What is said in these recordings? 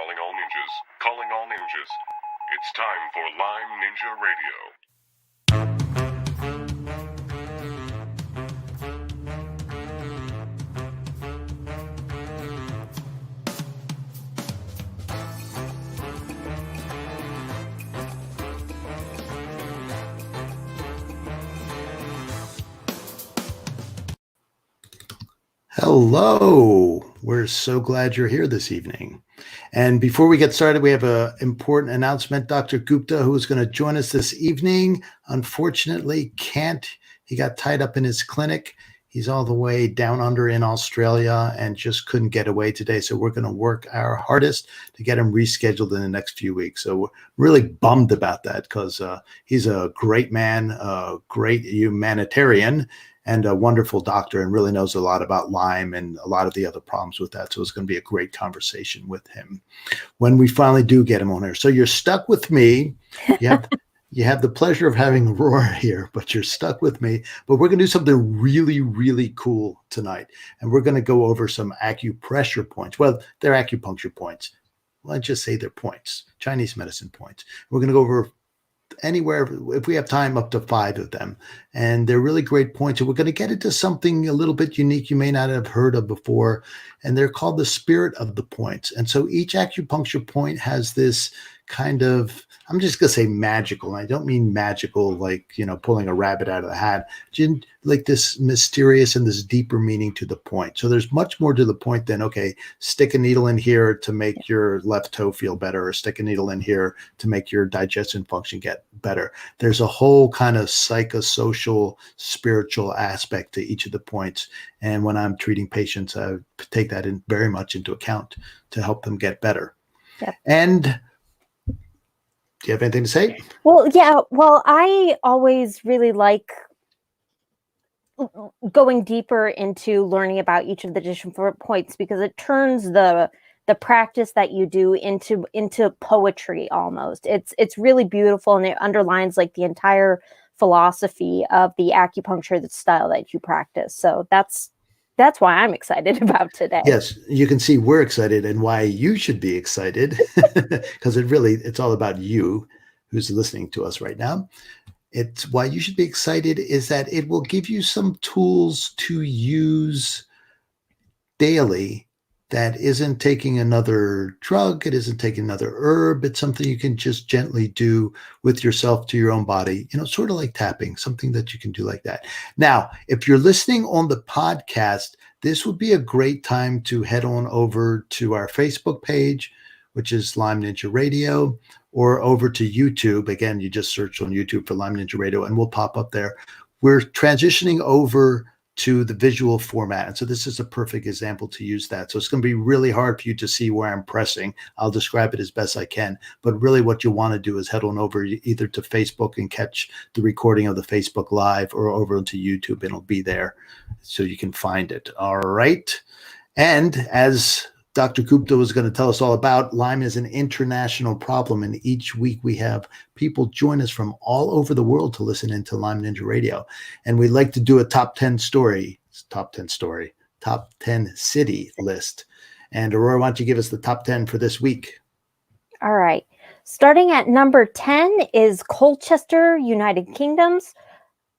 Calling all ninjas. Calling all ninjas. It's time for Lyme Ninja Radio. Hello. We're so glad you're here this evening. And before we get started, we have an important announcement. Dr. Gupta, who is going to join us this evening, unfortunately can't. He got tied up in his clinic. He's all the way down under in Australia and just couldn't get away today. So we're going to work our hardest to get him rescheduled in the next few weeks. So we're really bummed about that because he's a great man, a great humanitarian, and a wonderful doctor, and really knows a lot about Lyme and a lot of the other problems with that. So it's going to be a great conversation with him when we finally do get him on here. So you're stuck with me. You have the pleasure of having Aurora here, but you're stuck with me. But we're going to do something really, really cool tonight. And we're going to go over some acupressure points. Well, they're acupuncture points. Let's just say they're points, Chinese medicine points. We're going to go over anywhere, if we have time, up to 5 of them. And they're really great points. And we're going to get into something a little bit unique you may not have heard of before. And they're called the spirit of the points. And so each acupuncture point has this kind of, I'm just going to say magical. And I don't mean magical like, pulling a rabbit out of the hat, like this mysterious and this deeper meaning to the point. So there's much more to the point than, okay, stick a needle in here to make your left toe feel better, or stick a needle in here to make your digestion function get better. There's a whole kind of psychosocial, spiritual aspect to each of the points. And when I'm treating patients, I take that in very much into account to help them get better. Yep. And do you have anything to say? Well, yeah. Well, I always really like going deeper into learning about each of the different points, because it turns the practice that you do into poetry almost. It's really beautiful, and it underlines like the entire philosophy of the acupuncture style that you practice. So that's why I'm excited about today. Yes, you can see we're excited, and why you should be excited, because it's all about you who's listening to us right now. It's why you should be excited is that it will give you some tools to use daily that isn't taking another drug, it isn't taking another herb, it's something you can just gently do with yourself to your own body, sort of like tapping, something that you can do like that. Now, if you're listening on the podcast, this would be a great time to head on over to our Facebook page, which is Lyme Ninja Radio, or over to YouTube. Again, you just search on YouTube for Lyme Ninja Radio and we'll pop up there. We're transitioning over to the visual format. And so this is a perfect example to use that. So it's going to be really hard for you to see where I'm pressing. I'll describe it as best I can. But really what you want to do is head on over either to Facebook and catch the recording of the Facebook Live, or over to YouTube, and it'll be there so you can find it. All right. And as Dr. Gupta was going to tell us all about, Lyme is an international problem, and each week we have people join us from all over the world to listen into Lyme Ninja Radio. And we like to do a top 10 city list. And Aurora, why don't you give us the top 10 for this week? All right. Starting at number 10 is Colchester, United Kingdoms.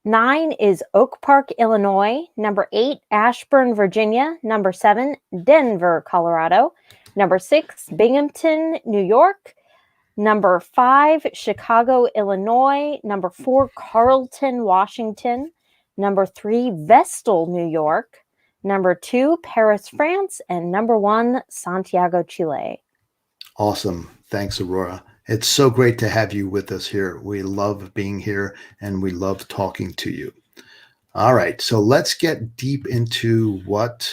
9 is Oak Park, Illinois. Number 8, Ashburn, Virginia. Number 7, Denver, Colorado. Number 6, Binghamton, New York. Number 5, Chicago, Illinois. Number 4, Carleton, Washington. Number 3, Vestal, New York. Number 2, Paris, France. And number 1, Santiago, Chile. Awesome. Thanks, Aurora. It's so great to have you with us here. We love being here and we love talking to you. All right, so let's get deep into what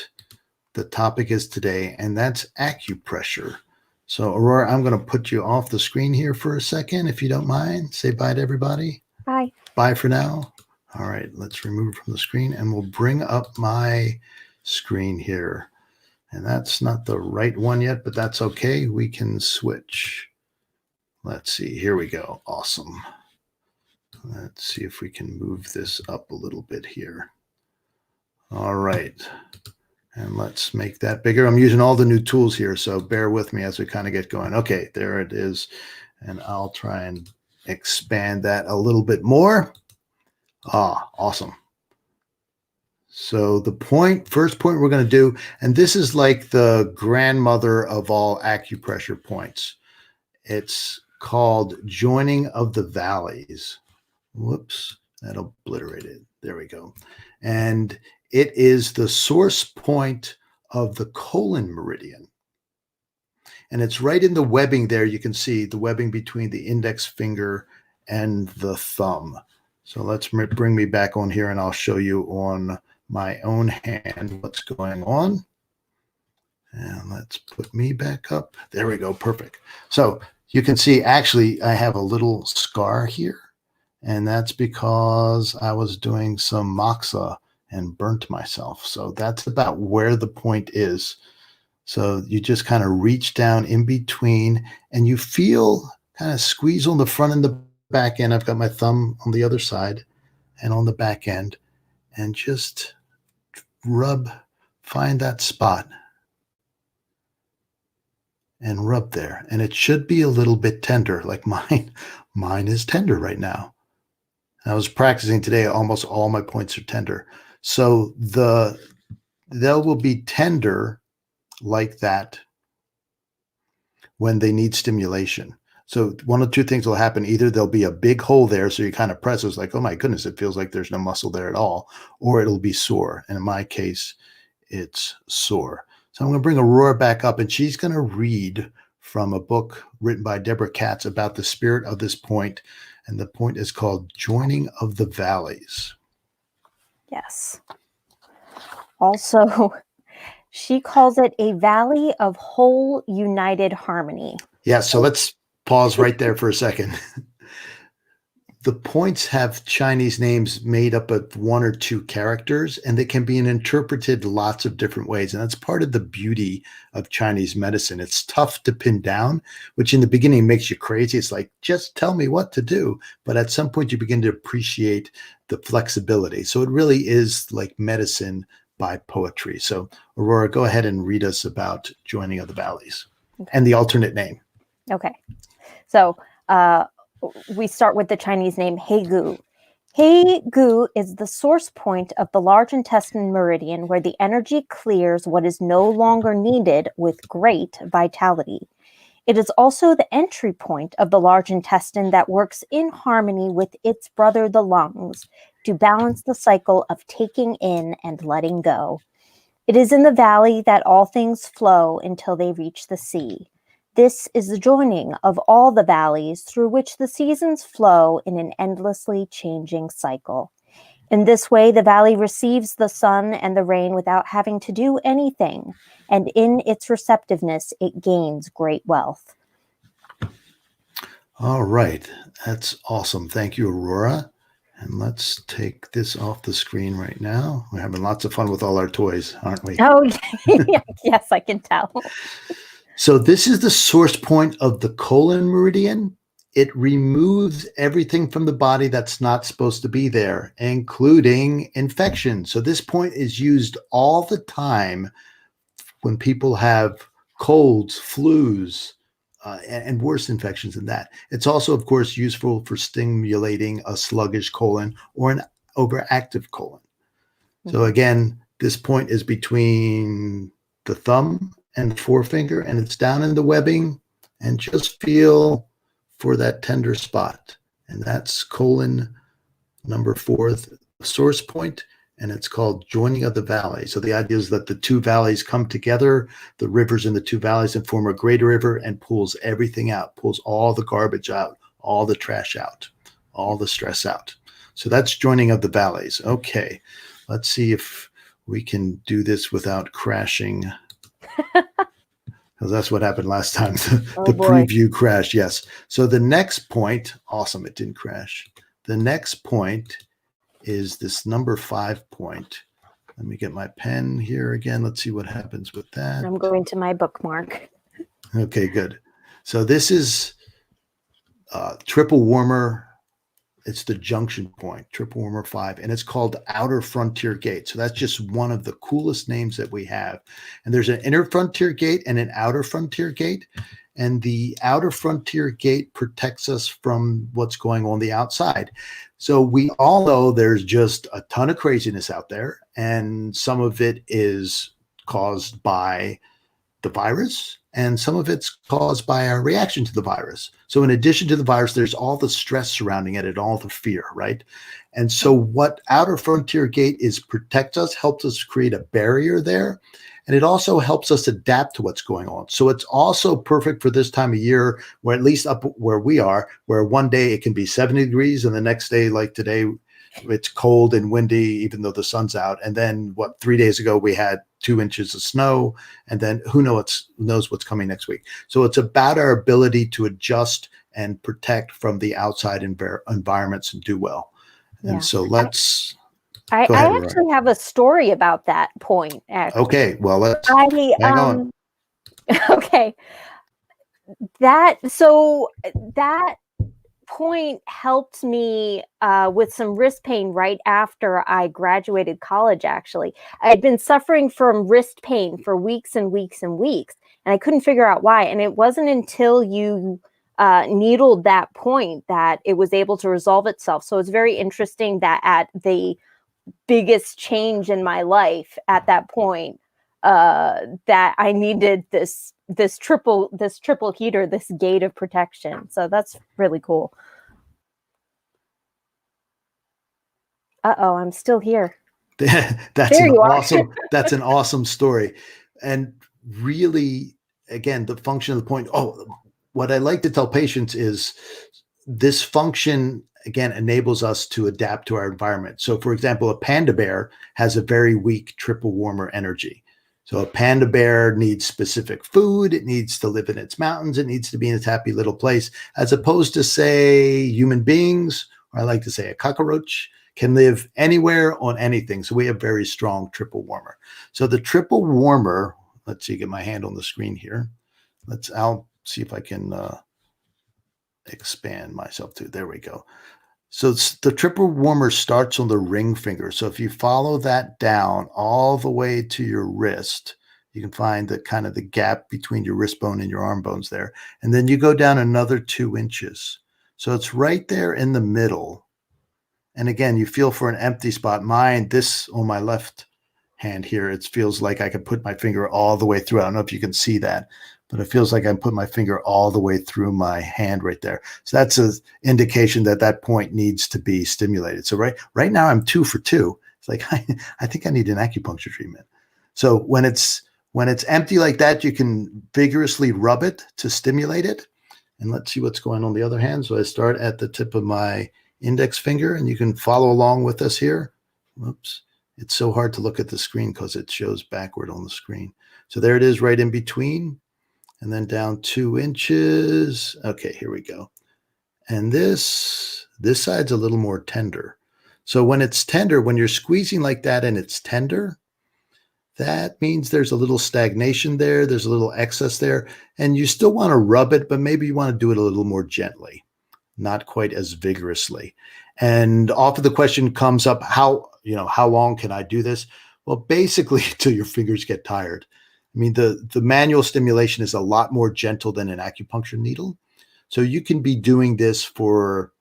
the topic is today, and that's acupressure. So Aurora, I'm going to put you off the screen here for a second, if you don't mind. Say bye to everybody. Bye. Bye for now. All right, let's remove it from the screen and we'll bring up my screen here. And that's not the right one yet, but that's okay. We can switch. Let's see, here we go. Awesome. Let's see if we can move this up a little bit here. All right. And let's make that bigger. I'm using all the new tools here, so bear with me as we kind of get going. Okay, there it is. And I'll try and expand that a little bit more. Ah, awesome. So the first point we're going to do, and this is like the grandmother of all acupressure points. It's called joining of the valleys. Whoops, that obliterated. There we go. And it is the source point of the colon meridian. And it's right in the webbing there. You can see the webbing between the index finger and the thumb. So let's bring me back on here and I'll show you on my own hand what's going on. And let's put me back up. There we go. Perfect. So you can see actually I have a little scar here. And that's because I was doing some moxa and burnt myself. So that's about where the point is. So you just kind of reach down in between and you feel kind of squeeze on the front and the back end. I've got my thumb on the other side and on the back end, and just find that spot and rub there. And it should be a little bit tender like mine. Mine is tender right now. I was practicing today. Almost all my points are tender. So they will be tender like that when they need stimulation. So one of two things will happen. Either there'll be a big hole there, so you kind of press, it's like, oh my goodness, it feels like there's no muscle there at all, or it'll be sore. And in my case, it's sore. So I'm going to bring Aurora back up, and she's going to read from a book written by Deborah Katz about the spirit of this point. And the point is called Joining of the Valleys. Yes. Also, she calls it a valley of whole united harmony. Yeah, so let's pause right there for a second. The points have Chinese names made up of one or two characters, and they can be interpreted lots of different ways. And that's part of the beauty of Chinese medicine. It's tough to pin down, which in the beginning makes you crazy. It's like, just tell me what to do. But at some point, you begin to appreciate the flexibility. So it really is like medicine by poetry. So Aurora, go ahead and read us about Joining of the Valleys and the alternate name. Okay. So, we start with the Chinese name Heigu. Heigu is the source point of the large intestine meridian where the energy clears what is no longer needed with great vitality. It is also the entry point of the large intestine that works in harmony with its brother, the lungs, to balance the cycle of taking in and letting go. It is in the valley that all things flow until they reach the sea. This is the joining of all the valleys through which the seasons flow in an endlessly changing cycle. In this way, the valley receives the sun and the rain without having to do anything, and in its receptiveness, it gains great wealth. All right. That's awesome. Thank you, Aurora. And let's take this off the screen right now. We're having lots of fun with all our toys, aren't we? Oh, yes, I can tell. So this is the source point of the colon meridian. It removes everything from the body that's not supposed to be there, including infection. So this point is used all the time when people have colds, flus, and worse infections than that. It's also, of course, useful for stimulating a sluggish colon or an overactive colon. So again, this point is between the thumb and the forefinger, and it's down in the webbing, and just feel for that tender spot. And that's colon number 4, the source point, and it's called Joining of the Valley. So the idea is that the two valleys come together, the rivers in the two valleys, and form a greater river and pulls everything out, pulls all the garbage out, all the trash out, all the stress out. So that's Joining of the Valleys. Okay, let's see if we can do this without crashing. Because that's what happened last time. The preview crashed. Yes. So the next point, awesome. It didn't crash. The next point is this number 5 point. Let me get my pen here again. Let's see what happens with that. I'm going to my bookmark. Okay, good. So this is triple warmer It's the junction point, triple warmer 5, and it's called Outer Frontier Gate. So that's just one of the coolest names that we have. And there's an inner frontier gate and an outer frontier gate. And the outer frontier gate protects us from what's going on the outside. So we all know there's just a ton of craziness out there, and some of it is caused by the virus, and some of it's caused by our reaction to the virus. So in addition to the virus, there's all the stress surrounding it and all the fear, right? And so what Outer Frontier Gate is protect us, helps us create a barrier there. And it also helps us adapt to what's going on. So it's also perfect for this time of year, where at least up where we are, where one day it can be 70 degrees and the next day, like today, it's cold and windy, even though the sun's out. And then 3 days ago, we had 2 inches of snow, and then who knows what's coming next week. So it's about our ability to adjust and protect from the outside environments and do well. Yeah. And so let's I ahead, actually have a story about that point. Actually. Okay, well, let's hang on. Okay. That point helped me with some wrist pain right after I graduated college. Actually, I had been suffering from wrist pain for weeks and weeks and weeks, and I couldn't figure out why. And it wasn't until you needled that point that it was able to resolve itself. So it's very interesting that at the biggest change in my life at that point, that I needed this triple heater, this gate of protection. So that's really cool. I'm still here. That's an awesome story. And really, again, the function of the point. What I like to tell patients is this function, again, enables us to adapt to our environment. So for example, a panda bear has a very weak triple warmer energy. So a panda bear needs specific food. It needs to live in its mountains. It needs to be in its happy little place, as opposed to, say, human beings, or I like to say a cockroach, can live anywhere on anything. So we have very strong triple warmer. So the triple warmer, let's see, get my hand on the screen here. I'll see if I can expand myself too. There we go. So the triple warmer starts on the ring finger. So if you follow that down all the way to your wrist, you can find the kind of the gap between your wrist bone and your arm bones there. And then you go down another 2 inches. So it's right there in the middle. And again, you feel for an empty spot. This on my left hand here, it feels like I could put my finger all the way through. I don't know if you can see that, but it feels like I put my finger all the way through my hand right there. So that's an indication that point needs to be stimulated. So right now I'm 2 for 2. It's like, I think I need an acupuncture treatment. So when it's empty like that, you can vigorously rub it to stimulate it. And let's see what's going on the other hand. So I start at the tip of my index finger, and you can follow along with us here. Whoops. It's so hard to look at the screen because it shows backward on the screen. So there it is right in between. And then down 2 inches. Okay, here we go. And this side's a little more tender. So when it's tender, when you're squeezing like that and it's tender, that means there's a little stagnation there. There's a little excess there. And you still want to rub it, but maybe you want to do it a little more gently, not quite as vigorously. And often the question comes up, how long can I do this? Well, basically until your fingers get tired. I mean, the manual stimulation is a lot more gentle than an acupuncture needle. So you can be doing this for,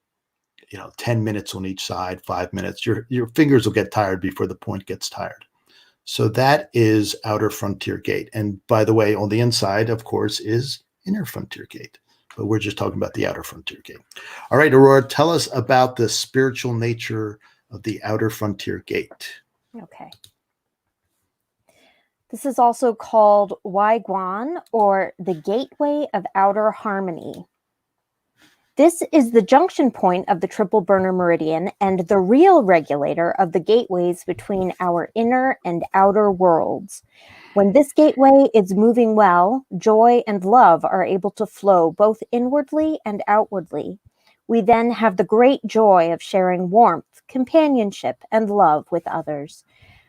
10 minutes on each side, 5 minutes. Your fingers will get tired before the point gets tired. So that is Outer Frontier Gate. And by the way, on the inside, of course, is Inner Frontier Gate. But we're just talking about the Outer Frontier Gate. All right, Aurora, tell us about the spiritual nature of the Outer Frontier Gate. Okay. This is also called Wai Guan, or the Gateway of Outer Harmony. This is the junction point of the triple burner meridian and the real regulator of the gateways between our inner and outer worlds. When this gateway is moving well, joy and love are able to flow both inwardly and outwardly. We then have the great joy of sharing warmth, companionship, and love with others.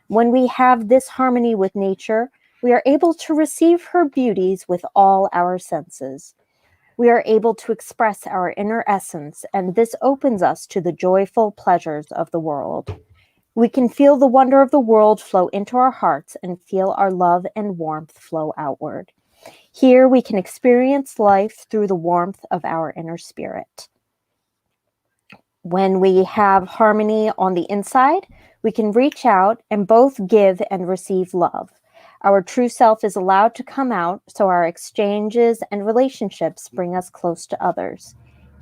When we have this harmony with nature, we are able to receive her beauties with all our senses. We are able to express our inner essence, and this opens us to the joyful pleasures of the world. We can feel the wonder of the world flow into our hearts and feel our love and warmth flow outward. Here we can experience life through the warmth of our inner spirit. When we have harmony on the inside, we can reach out and both give and receive love. Our true self is allowed to come out, so our exchanges and relationships bring us close to others.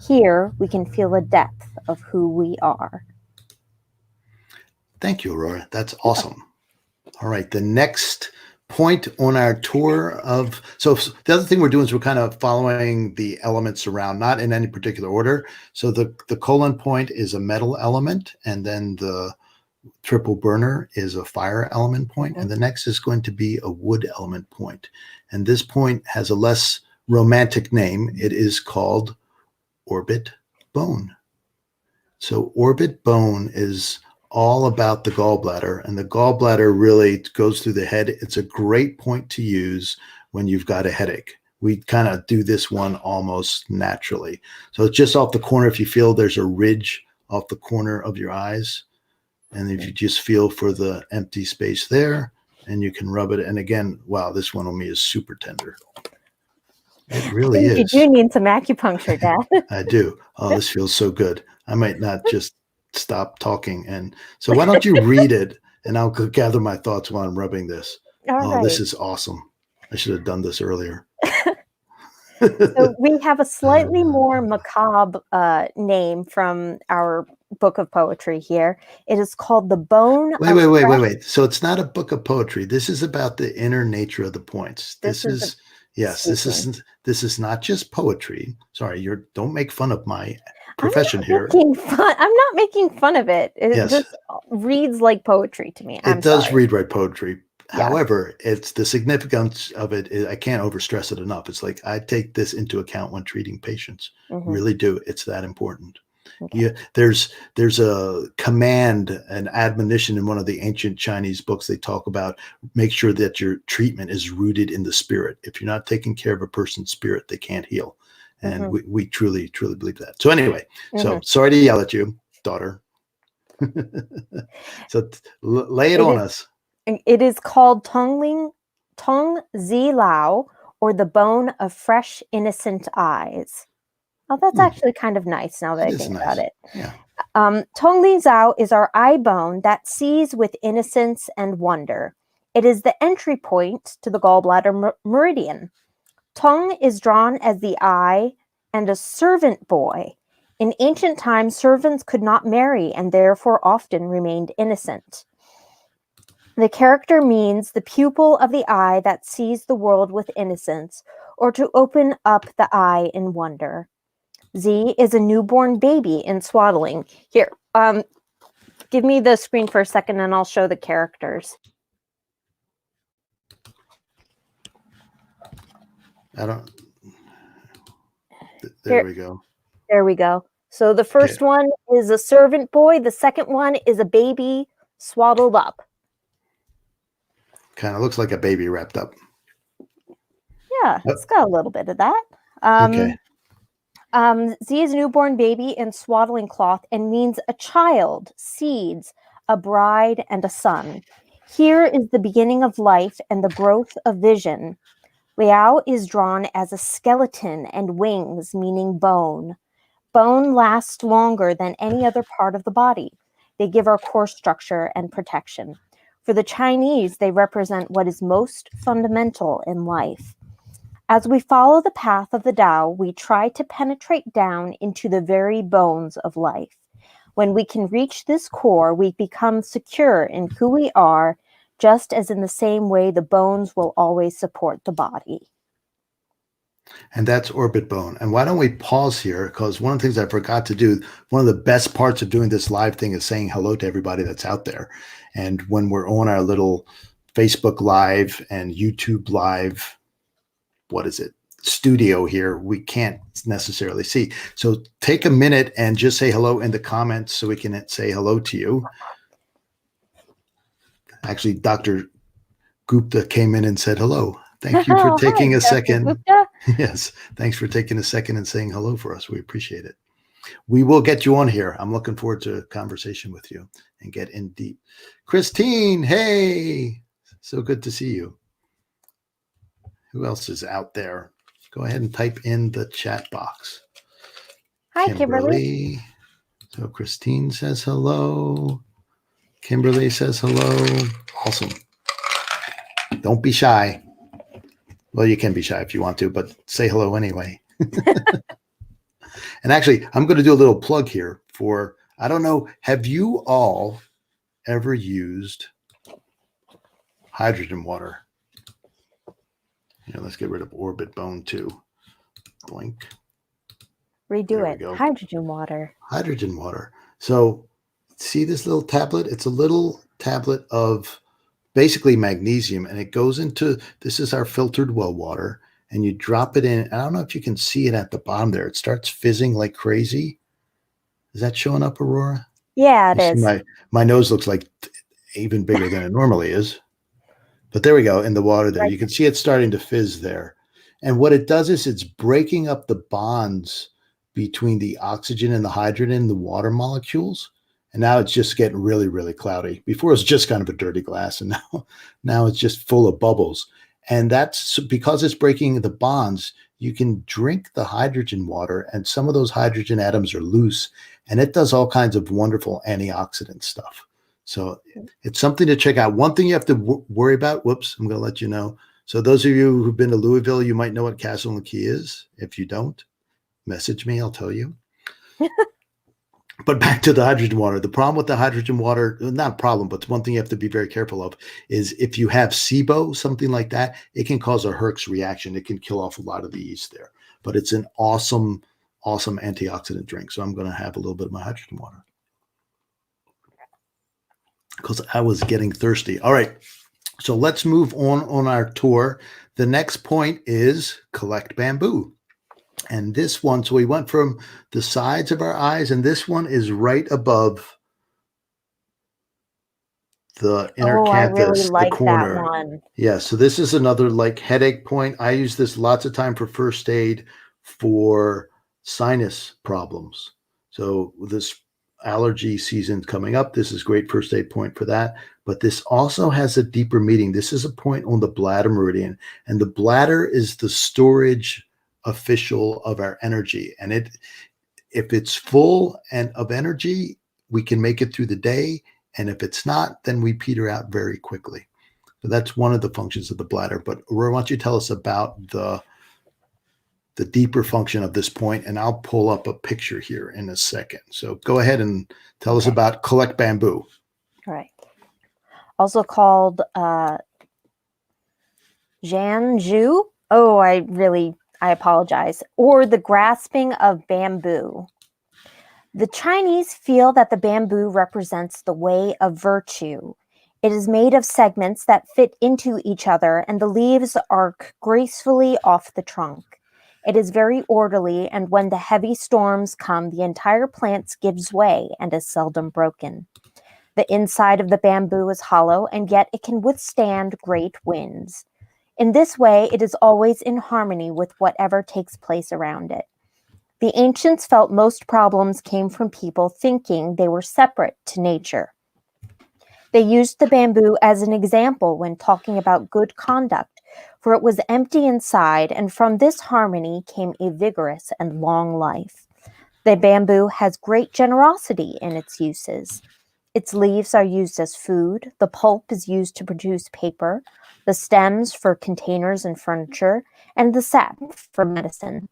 Here we can feel the depth of who we are. Thank you, Aurora. That's awesome. All right. The next point on our tour of, so the other thing we're doing is we're kind of following the elements around, not in any particular order. So the colon point is a metal element, and then the triple burner is a fire element point, and the next is going to be a wood element point. And this point has a less romantic name. It is called orbit bone. So orbit bone is all about the gallbladder, and the gallbladder really goes through the head. It's a great point to use when you've got a headache. We kind of do this one almost naturally. So it's just off the corner. If you feel there's a ridge off the corner of your eyes, and if you just feel for the empty space there, and you can rub it. And again, wow, this one on me is super tender. It really is. You do need some acupuncture, Dad. I do. Oh, this feels so good. I might not just stop talking. And so why don't you read it, and I'll gather my thoughts while I'm rubbing this. All right. This is awesome. I should have done this earlier. So we have a slightly more macabre name from our book of poetry here. It is called The Bone. Wait. So it's not a book of poetry. This is about the inner nature of the points. This is not just poetry. Sorry, don't make fun of my profession here. I'm not making fun of it. It just reads like poetry to me. It does read like poetry. Yeah. However, it's the significance of it. I can't overstress it enough. It's like I take this into account when treating patients. Really do. It's that important. Okay. Yeah, there's a command, an admonition in one of the ancient Chinese books. They talk about make sure that your treatment is rooted in the spirit. If you're not taking care of a person's spirit, they can't heal. And we truly, truly believe that. So anyway, so sorry to yell at you, daughter. So lay it on us. It is called Tong Zi Lao, or the bone of fresh, innocent eyes. Oh, that's actually kind of nice now that I think about it. Yeah. Tong Li Zhao is our eye bone that sees with innocence and wonder. It is the entry point to the gallbladder meridian. Tong is drawn as the eye and a servant boy. In ancient times, servants could not marry and therefore often remained innocent. The character means the pupil of the eye that sees the world with innocence, or to open up the eye in wonder. Z is a newborn baby in swaddling. Here, give me the screen for a second and I'll show the characters. There we go. There we go. So the first one is a servant boy. The second one is a baby swaddled up. Kind of looks like a baby wrapped up. Yeah, it's got a little bit of that. Okay. Z is a newborn baby in swaddling cloth and means a child, seeds, a bride, and a son. Here is the beginning of life and the growth of vision. Liao is drawn as a skeleton and wings, meaning bone. Bone lasts longer than any other part of the body. They give our core structure and protection. For the Chinese, they represent what is most fundamental in life. As we follow the path of the Tao, we try to penetrate down into the very bones of life. When we can reach this core, we become secure in who we are, just as in the same way the bones will always support the body. And that's orbit bone. And why don't we pause here? Because one of the things I forgot to do, one of the best parts of doing this live thing is saying hello to everybody that's out there. And when we're on our little Facebook Live and YouTube Live, studio here, we can't necessarily see. So take a minute and just say hello in the comments so we can say hello to you. Actually, Dr. Gupta came in and said hello. Thank you for taking a second. Gupta. Yes. Thanks for taking a second and saying hello for us. We appreciate it. We will get you on here. I'm looking forward to a conversation with you and get in deep. Christine, hey, so good to see you. Who else is out there? Go ahead and type in the chat box. Hi, Kimberly. So Christine says hello. Kimberly says hello. Awesome. Don't be shy. Well, you can be shy if you want to, but say hello anyway. And actually, I'm going to do a little plug here for, I don't know, have you all ever used hydrogen water? Let's get rid of orbit bone too. Blink. Redo it. Hydrogen water. Hydrogen water. So see this little tablet? It's a little tablet of basically magnesium, and it goes into, this is our filtered well water, and you drop it in. I don't know if you can see it at the bottom there. It starts fizzing like crazy. Is that showing up, Aurora? Yeah, it is. My nose looks like even bigger than it normally is. But there we go, in the water there. Right. You can see it starting to fizz there. And what it does is it's breaking up the bonds between the oxygen and the hydrogen, the water molecules. And now it's just getting really, really cloudy. Before it was just kind of a dirty glass, and now it's just full of bubbles. And that's because it's breaking the bonds. You can drink the hydrogen water, and some of those hydrogen atoms are loose, and it does all kinds of wonderful antioxidant stuff. So it's something to check out. One thing you have to worry about, whoops, I'm going to let you know. So those of you who've been to Louisville, you might know what Castle and Key is. If you don't, message me, I'll tell you. But back to the hydrogen water. The problem with the hydrogen water, not a problem, but one thing you have to be very careful of is if you have SIBO, something like that, it can cause a Herx reaction. It can kill off a lot of the yeast there. But it's an awesome, awesome antioxidant drink. So I'm going to have a little bit of my hydrogen water because I was getting thirsty. All right. So let's move on our tour. The next point is collect bamboo. And this one, so we went from the sides of our eyes, and this one is right above the inner canthus, I really like the corner. That one. Yeah, so this is another like headache point. I use this lots of time for first aid for sinus problems. So this allergy season coming up, this is great first aid point for that. But this also has a deeper meaning. This is a point on the bladder meridian, and the bladder is the storage official of our energy. And if it's full and of energy, we can make it through the day. And if it's not, then we peter out very quickly. So that's one of the functions of the bladder. But Aurora, why don't you tell us about the deeper function of this point, and I'll pull up a picture here in a second. So go ahead and tell us about collect bamboo. All right. Also called Jianzhu. Oh, I apologize. Or the grasping of bamboo. The Chinese feel that the bamboo represents the way of virtue. It is made of segments that fit into each other, and the leaves arc gracefully off the trunk. It is very orderly, and when the heavy storms come, the entire plant gives way and is seldom broken. The inside of the bamboo is hollow, and yet it can withstand great winds. In this way, it is always in harmony with whatever takes place around it. The ancients felt most problems came from people thinking they were separate to nature. They used the bamboo as an example when talking about good conduct, for it was empty inside, and from this harmony came a vigorous and long life. The bamboo has great generosity in its uses. Its leaves are used as food, the pulp is used to produce paper, the stems for containers and furniture, and the sap for medicine.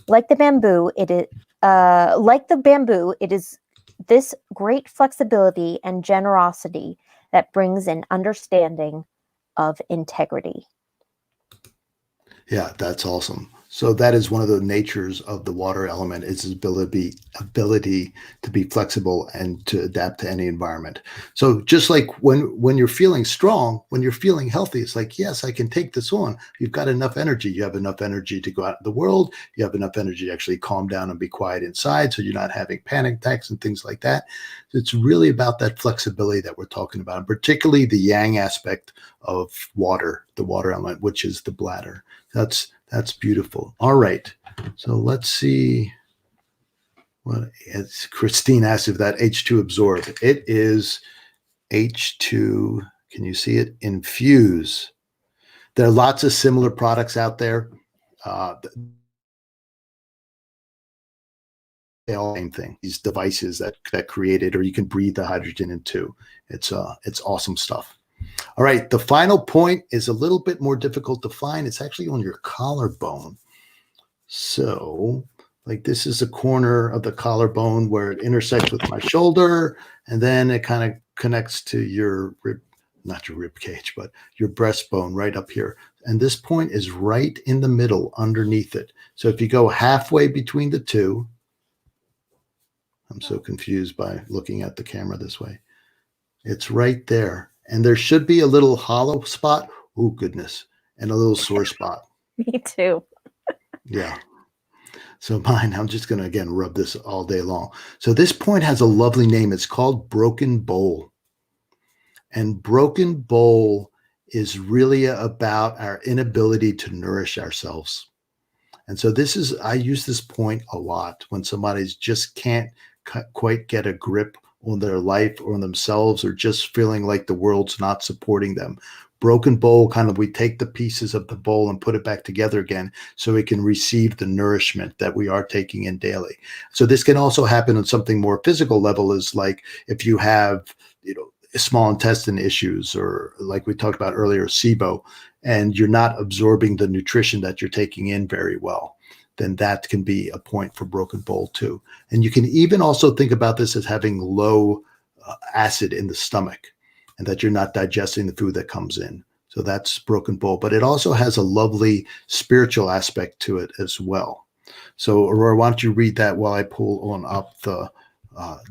Like the bamboo, it is this great flexibility and generosity that brings an understanding of integrity. Yeah, that's awesome. So that is one of the natures of the water element, is its ability to be flexible and to adapt to any environment. So just like when you're feeling strong, when you're feeling healthy, it's like, yes, I can take this on. You've got enough energy. You have enough energy to go out in the world. You have enough energy to actually calm down and be quiet inside, so you're not having panic attacks and things like that. It's really about that flexibility that we're talking about, and particularly the yang aspect of water, the water element, which is the bladder. That's beautiful. All right. So let's see what it's Christine asked if that H2 absorb. It is H2. Can you see it? Infuse. There are lots of similar products out there. They all same thing. These devices that create it, or you can breathe the hydrogen into. It's awesome stuff. All right, the final point is a little bit more difficult to find. It's actually on your collarbone. So, like this is the corner of the collarbone where it intersects with my shoulder, and then it kind of connects to your rib, not your rib cage, but your breastbone right up here. And this point is right in the middle underneath it. So if you go halfway between the two, I'm so confused by looking at the camera this way. It's right there. And there should be a little hollow spot. Oh, goodness. And a little sore spot. Me too. Yeah. So mine, I'm just going to, again, rub this all day long. So this point has a lovely name. It's called Broken Bowl. And Broken Bowl is really about our inability to nourish ourselves. And so I use this point a lot when somebody's just can't quite get a grip on their life or on themselves, or just feeling like the world's not supporting them. Broken bowl, kind of, we take the pieces of the bowl and put it back together again so we can receive the nourishment that we are taking in daily. So this can also happen on something more physical level, is like if you have, small intestine issues, or like we talked about earlier, SIBO, and you're not absorbing the nutrition that you're taking in very well, then that can be a point for broken bowl too. And you can even also think about this as having low acid in the stomach, and that you're not digesting the food that comes in. So that's broken bowl, but it also has a lovely spiritual aspect to it as well. So Aurora, why don't you read that while I pull on up the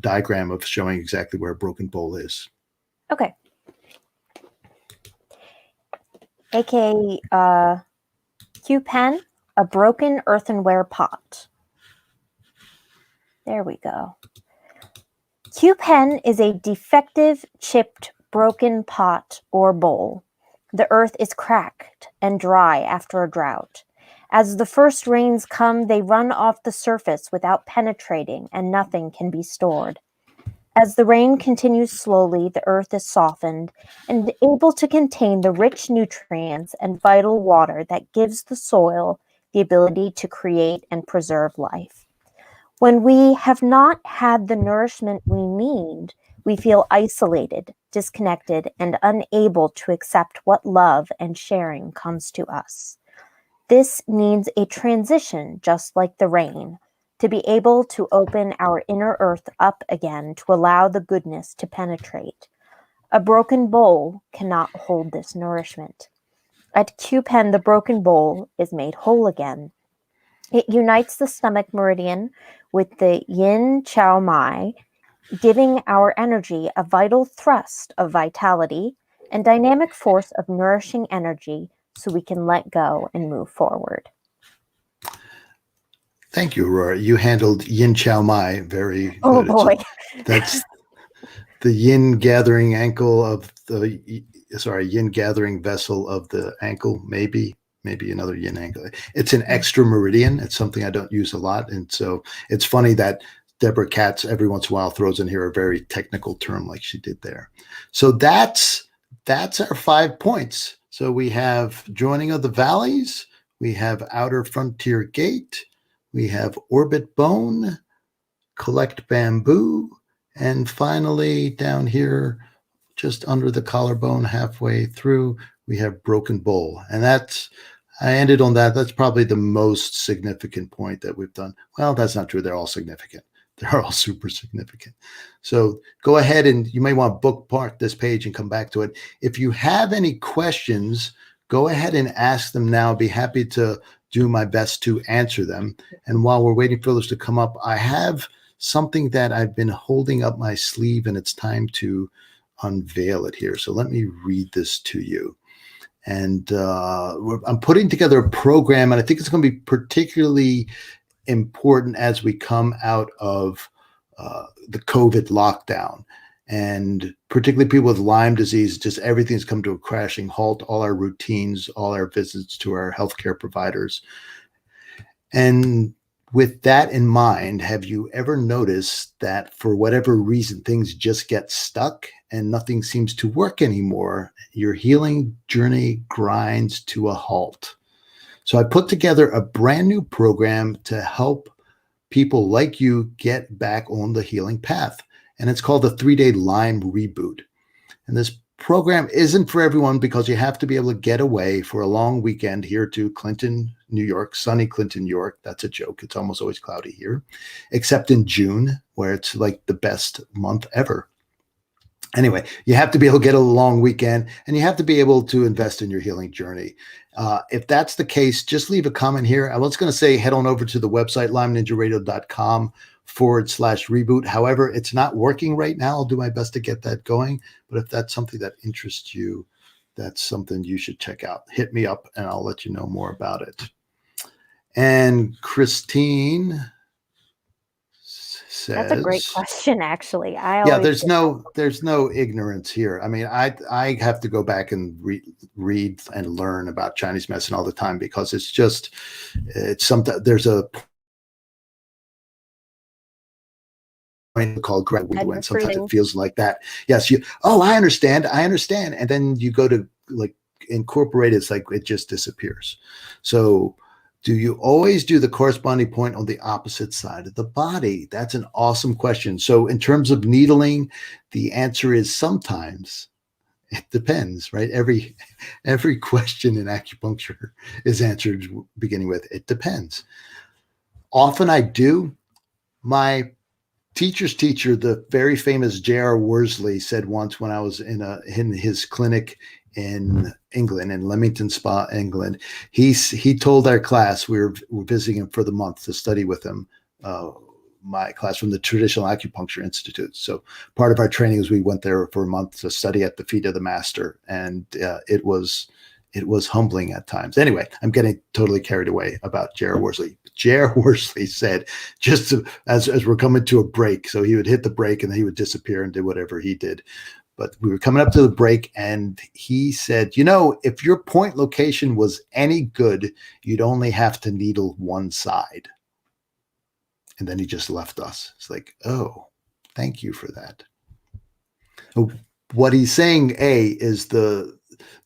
diagram of showing exactly where broken bowl is. Okay. AKA Q pen, a broken earthenware pot. There we go. Q pen is a defective, chipped, broken pot or bowl. The earth is cracked and dry after a drought. As the first rains come, they run off the surface without penetrating, and nothing can be stored. As the rain continues slowly, the earth is softened and able to contain the rich nutrients and vital water that gives the soil the ability to create and preserve life. When we have not had the nourishment we need, we feel isolated, disconnected, and unable to accept what love and sharing comes to us. This needs a transition, just like the rain, to be able to open our inner earth up again to allow the goodness to penetrate. A broken bowl cannot hold this nourishment. At Q-Pen, the broken bowl is made whole again. It unites the stomach meridian with the yin chao mai, giving our energy a vital thrust of vitality and dynamic force of nourishing energy so we can let go and move forward. Thank you, Aurora. You handled yin chao mai very good. Oh boy. That's the yin gathering ankle of the, yin gathering vessel of the ankle, maybe another yin ankle. It's an extra meridian. It's something I don't use a lot. And so it's funny that Deborah Katz every once in a while throws in here a very technical term like she did there. So that's our 5 points. So we have joining of the valleys, we have outer frontier gate, we have orbit bone, collect bamboo, and finally down here, just under the collarbone halfway through, we have broken bowl. And I ended on that. That's probably the most significant point that we've done. Well, that's not true. They're all significant. They're all super significant. So go ahead, and you may want to bookmark this page and come back to it. If you have any questions, go ahead and ask them now. I'd be happy to do my best to answer them. And while we're waiting for those to come up, I have something that I've been holding up my sleeve, and it's time to unveil it here. So let me read this to you. And I'm putting together a program, and I think it's going to be particularly important as we come out of the COVID lockdown. And particularly people with Lyme disease, just everything's come to a crashing halt, all our routines, all our visits to our healthcare providers. And with that in mind, have you ever noticed that for whatever reason, things just get stuck and nothing seems to work anymore? Your healing journey grinds to a halt. So I put together a brand new program to help people like you get back on the healing path. And it's called the 3-Day Lyme Reboot. And this program isn't for everyone because you have to be able to get away for a long weekend here to Clinton, New York, sunny Clinton, New York. That's a joke. It's almost always cloudy here, except in June, where it's like the best month ever. Anyway, you have to be able to get a long weekend, and you have to be able to invest in your healing journey. If that's the case, just leave a comment here. I was going to say head on over to the website, lymeninjaradio.com/reboot. However, it's not working right now. I'll do my best to get that going. But if that's something that interests you, that's something you should check out. Hit me up, and I'll let you know more about it. And Christine says, that's a great question, actually. There's no ignorance here. I mean, I have to go back and read and learn about Chinese medicine all the time because it's something. There's a point called when sometimes it feels like that. Yes, I understand, and then you go to like incorporate it, it's like it just disappears. So do you always do the corresponding point on the opposite side of the body? That's an awesome question. So in terms of needling, the answer is sometimes. It depends, right? Every question in acupuncture is answered beginning with it depends. Often I do. My teacher's teacher, the very famous J.R. Worsley, said once when I was in his clinic in England, in Leamington Spa, England, he told our class, we were visiting him for the month to study with him, my class from the Traditional Acupuncture Institute. So part of our training is we went there for a month to study at the feet of the master, and it was humbling at times. Anyway, I'm getting totally carried away about J.R. Worsley. J.R. Worsley said, as we're coming to a break, so he would hit the break and then he would disappear and do whatever he did. But we were coming up to the break, and he said, if your point location was any good, you'd only have to needle one side. And then he just left us. It's like, oh, thank you for that. What he's saying, is the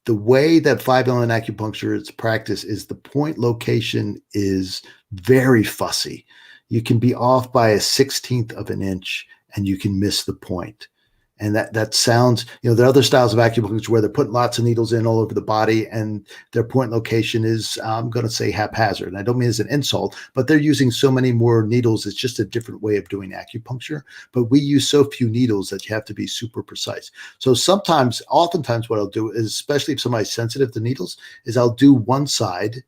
way that 5-element acupuncture is practiced is the point location is very fussy. You can be off by 1/16 of an inch, and you can miss the point. And that sounds, there are other styles of acupuncture where they're putting lots of needles in all over the body, and their point location is, I'm going to say, haphazard. And I don't mean as an insult, but they're using so many more needles. It's just a different way of doing acupuncture. But we use so few needles that you have to be super precise. So oftentimes what I'll do is, especially if somebody's sensitive to needles, is I'll do one side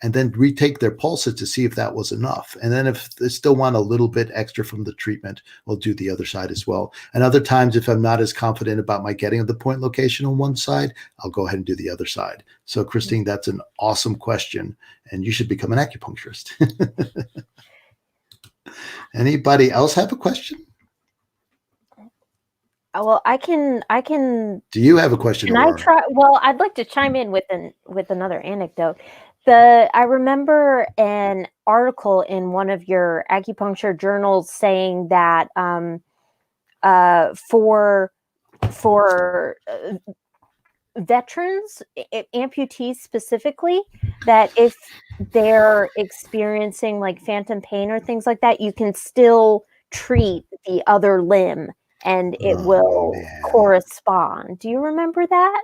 and then retake their pulses to see if that was enough. And then if they still want a little bit extra from the treatment, we'll do the other side as well. And other times, if I'm not as confident about my getting of the point location on one side, I'll go ahead and do the other side. So Christine, that's an awesome question, and you should become an acupuncturist. Anybody else have a question? Well, I can. Do you have a question? Can I try? Well, I'd like to chime in with another anecdote. I remember an article in one of your acupuncture journals saying that for veterans, amputees specifically, that if they're experiencing like phantom pain or things like that, you can still treat the other limb and it will correspond. Do you remember that?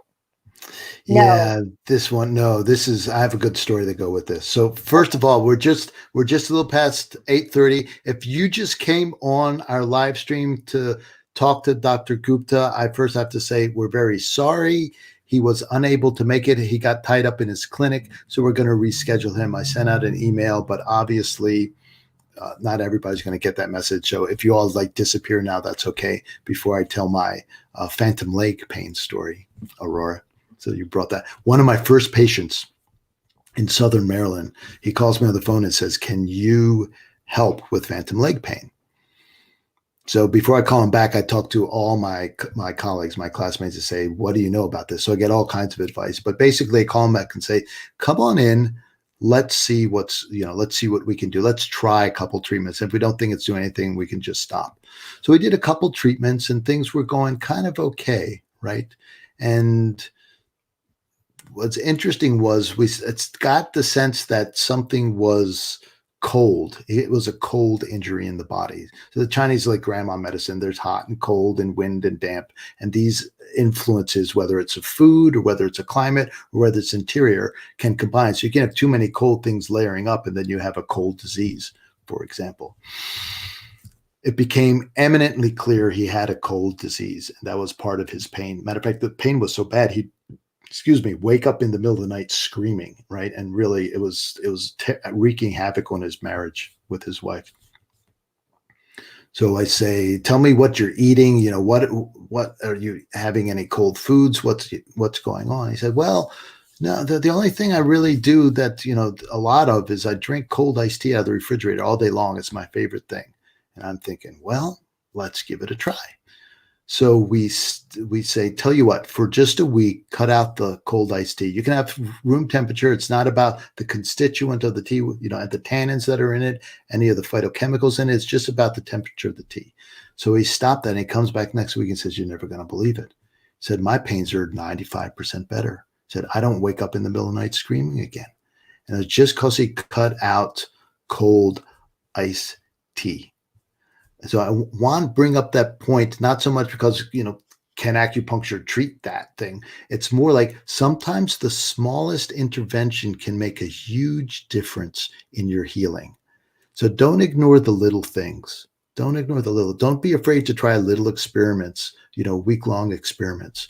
Yeah, this one. No, I have a good story to go with this. So first of all, we're just a little past 8:30. If you just came on our live stream to talk to Dr. Gupta, I first have to say we're very sorry. He was unable to make it. He got tied up in his clinic. So we're going to reschedule him. I sent out an email, but obviously not everybody's going to get that message. So if you all disappear now, that's okay. Before I tell my phantom leg pain story, Aurora. So you brought that. One of my first patients in Southern Maryland, he calls me on the phone and says, can you help with phantom leg pain? So before I call him back, I talk to all my colleagues, my classmates, and say, "What do you know about this?" So I get all kinds of advice. But basically, I call him back and say, "Come on in. Let's see let's see what we can do. Let's try a couple treatments. If we don't think it's doing anything, we can just stop." So we did a couple treatments, and things were going kind of okay, right? And what's interesting was it's got the sense that something was cold. It was a cold injury in the body. So the Chinese like grandma medicine, there's hot and cold and wind and damp. And these influences, whether it's a food or whether it's a climate or whether it's interior, can combine. So you can have too many cold things layering up and then you have a cold disease, for example. It became eminently clear he had a cold disease, and that was part of his pain. Matter of fact, the pain was so bad he'd wake up in the middle of the night screaming, right? And really, it was wreaking havoc on his marriage with his wife. So I say, tell me what you're eating. What are you having? Any cold foods? What's going on? He said, well, no, the only thing I really do that, a lot of is I drink cold iced tea out of the refrigerator all day long. It's my favorite thing. And I'm thinking, well, let's give it a try. So we say, tell you what, for just a week, cut out the cold iced tea. You can have room temperature. It's not about the constituent of the tea, and the tannins that are in it, any of the phytochemicals in it. It's just about the temperature of the tea. So he stopped that and he comes back next week and says, you're never going to believe it. He said, my pains are 95% better. He said, I don't wake up in the middle of the night screaming again. And it's just because he cut out cold iced tea. So I want to bring up that point, not so much because, can acupuncture treat that thing? It's more like sometimes the smallest intervention can make a huge difference in your healing. So don't ignore the little things. Don't be afraid to try little experiments, week-long experiments.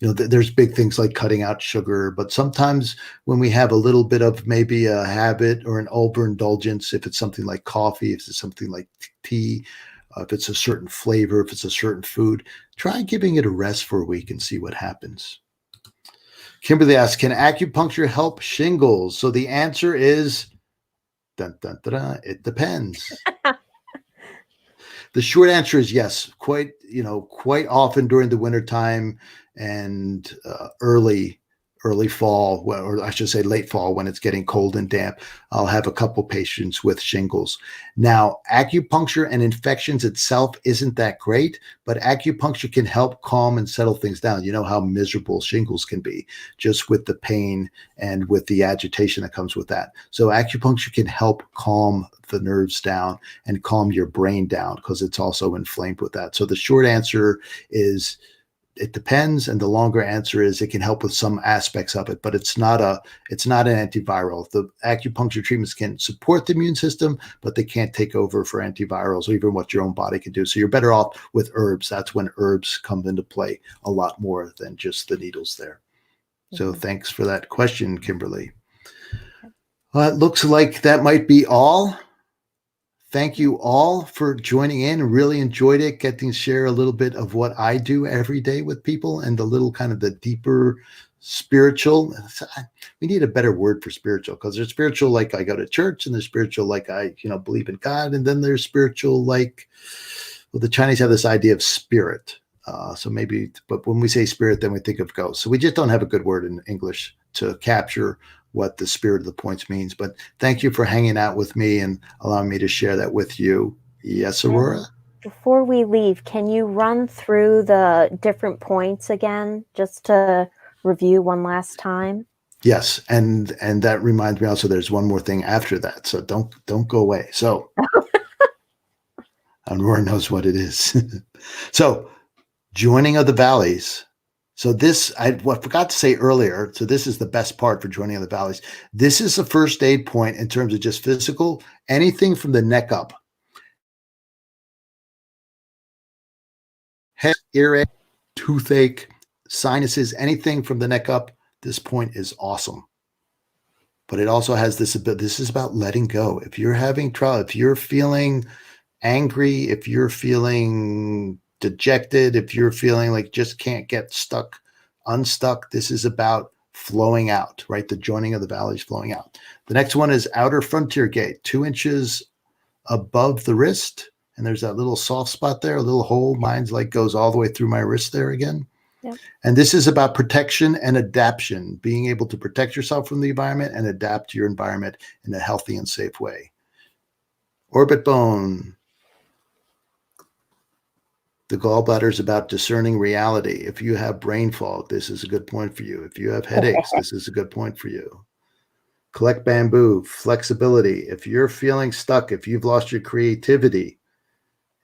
There's big things like cutting out sugar, but sometimes when we have a little bit of maybe a habit or an overindulgence, if it's something like coffee, if it's something like tea, if it's a certain flavor, if it's a certain food, try giving it a rest for a week and see what happens. Kimberly asks, can acupuncture help shingles? So the answer is, dun, dun, dun, dun, it depends. The short answer is yes. Quite often during the wintertime and early fall, or I should say late fall, when it's getting cold and damp, I'll have a couple patients with shingles. Now, acupuncture and infections itself isn't that great, but acupuncture can help calm and settle things down. You know how miserable shingles can be, just with the pain and with the agitation that comes with that. So acupuncture can help calm the nerves down and calm your brain down because it's also inflamed with that. So the short answer is it depends, and the longer answer is it can help with some aspects of it, but it's not an antiviral. The acupuncture treatments can support the immune system, but they can't take over for antivirals or even what your own body can do. So you're better off with herbs. That's when herbs come into play a lot more than just the needles there. So thanks for that question, Kimberly. It looks like that might be all. Thank you all for joining in. Really enjoyed it, getting to share a little bit of what I do every day with people and the little kind of the deeper spiritual. We need a better word for spiritual, because there's spiritual like I go to church, and there's spiritual like I believe in God, and then there's spiritual like, well, the Chinese have this idea of spirit. But when we say spirit, then we think of ghosts. So we just don't have a good word in English to capture what the spirit of the points means. But thank you for hanging out with me and allowing me to share that with you. Yes, Aurora? Before we leave, can you run through the different points again, just to review one last time? Yes, and that reminds me also there's one more thing after that, so don't go away. So Aurora knows what it is. So joining of the valleys. So this, I forgot to say earlier, so this is the best part for joining of the valleys. This is the first aid point in terms of just physical, anything from the neck up. Head, earache, toothache, sinuses, anything from the neck up, this point is awesome. But it also has this is about letting go. If you're having trouble, if you're feeling angry, if you're feeling dejected, if you're feeling like just can't get unstuck, this is about flowing out, right? The joining of the valleys, flowing out. The next one is outer frontier gate, 2 inches above the wrist and there's that little soft spot there, a little hole. Mine's like goes all the way through my wrist there again. Yep. And this is about protection and adaptation, being able to protect yourself from the environment and adapt to your environment in a healthy and safe way. Orbit bone. The gallbladder is about discerning reality. If you have brain fog, this is a good point for you. If you have headaches, this is a good point for you. Collect bamboo, flexibility. If you're feeling stuck, if you've lost your creativity,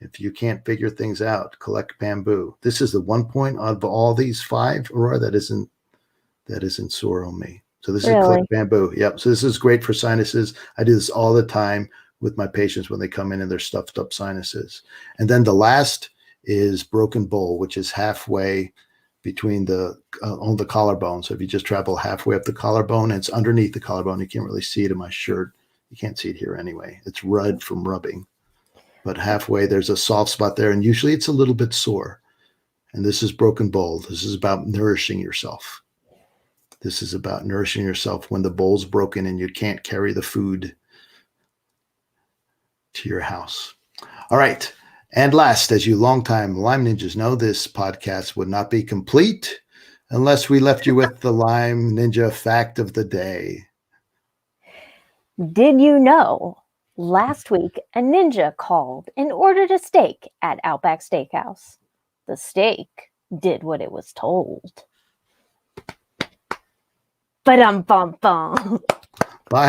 if you can't figure things out, collect bamboo. This is the one point of all these 5, Aurora, that isn't sore on me. So this is collect bamboo. Yep. So this is great for sinuses. I do this all the time with my patients when they come in and they're stuffed up sinuses. And then the last is broken bowl, which is halfway between on the collarbone. So if you just travel halfway up the collarbone, it's underneath the collarbone. You can't really see it in my shirt. You can't see it here anyway. It's red from rubbing. But halfway, there's a soft spot there, and usually it's a little bit sore. And this is broken bowl. This is about nourishing yourself. This is about nourishing yourself when the bowl's broken and you can't carry the food to your house. All right. And last, as you longtime Lyme Ninjas know, this podcast would not be complete unless we left you with the Lyme Ninja fact of the day. Did you know last week a ninja called and ordered a steak at Outback Steakhouse? The steak did what it was told. Ba-dum-bum-bum. Bye.